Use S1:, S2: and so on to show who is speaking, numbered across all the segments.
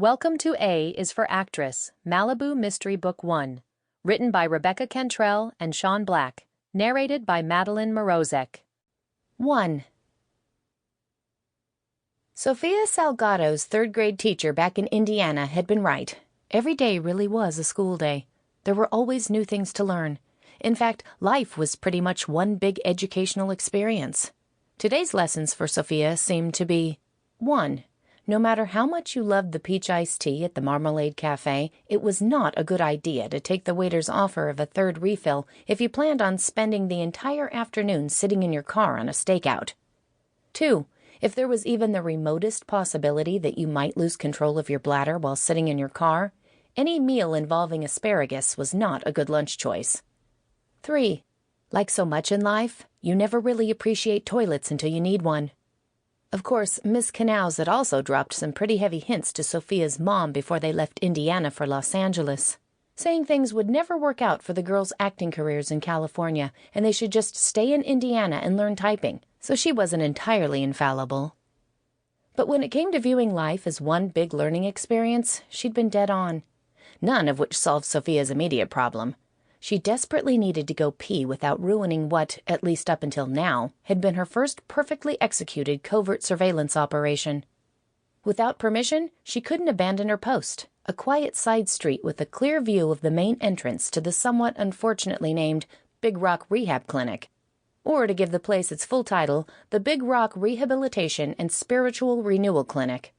S1: Welcome to A is for Actress, Malibu Mystery Book 1. Written by Rebecca Cantrell and Sean Black. Narrated by Madeline Mrozek. 1. Sofia Salgado's third-grade teacher back in Indiana had been right. Every day really was a school day. There were always new things to learn. In fact, life was pretty much one big educational experience. Today's lessons for Sofia seemed to be 1. No matter how much you loved the peach iced tea at the Marmalade Cafe, it was not a good idea to take the waiter's offer of a third refill if you planned on spending the entire afternoon sitting in your car on a stakeout. 2. If there was even the remotest possibility that you might lose control of your bladder while sitting in your car, any meal involving asparagus was not a good lunch choice. 3. Like so much in life, you never really appreciate toilets until you need one. Of course, Miss Canals had also dropped some pretty heavy hints to Sofia's mom before they left Indiana for Los Angeles, saying things would never work out for the girls' acting careers in California, and they should just stay in Indiana and learn typing, so she wasn't entirely infallible. But when it came to viewing life as one big learning experience, she'd been dead on. None of which solved Sofia's immediate problem. She desperately needed to go pee without ruining what, at least up until now, had been her first perfectly executed covert surveillance operation. Without permission, she couldn't abandon her post, a quiet side street with a clear view of the main entrance to the somewhat unfortunately named Big Rock Rehab Clinic, or to give the place its full title, the Big Rock Rehabilitation and Spiritual Renewal Clinic.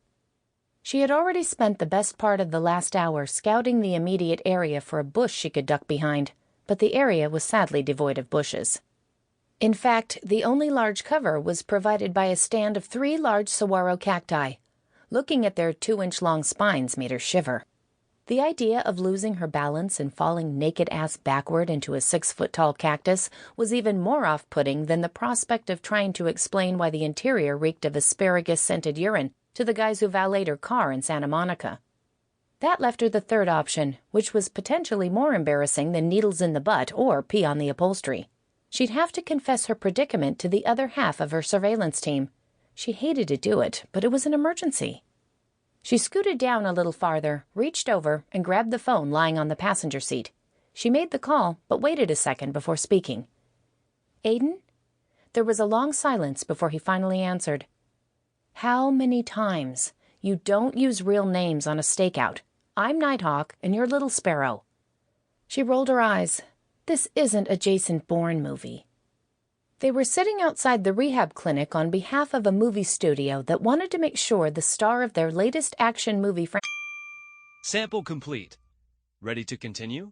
S1: She had already spent the best part of the last hour scouting the immediate area for a bush she could duck behind, but the area was sadly devoid of bushes. In fact, the only large cover was provided by a stand of 3 large saguaro cacti. Looking at their 2-inch-long spines made her shiver. The idea of losing her balance and falling naked-ass backward into a 6-foot-tall cactus was even more off-putting than the prospect of trying to explain why the interior reeked of asparagus-scented urine to the guys who valeted her car in Santa Monica. That left her the third option, which was potentially more embarrassing than needles in the butt or pee on the upholstery. She'd have to confess her predicament to the other half of her surveillance team. She hated to do it, but it was an emergency. She scooted down a little farther, reached over, and grabbed the phone lying on the passenger seat. She made the call, but waited a second before speaking. "Aiden?" There was a long silence before he finally answered. "How many times? You don't use real names on a stakeout. I'm Nighthawk, and you're Little Sparrow." She rolled her eyes. This isn't a Jason Bourne movie. They were sitting outside the rehab clinic on behalf of a movie studio that wanted to make sure the star of their latest action movie
S2: Sample complete. Ready to continue?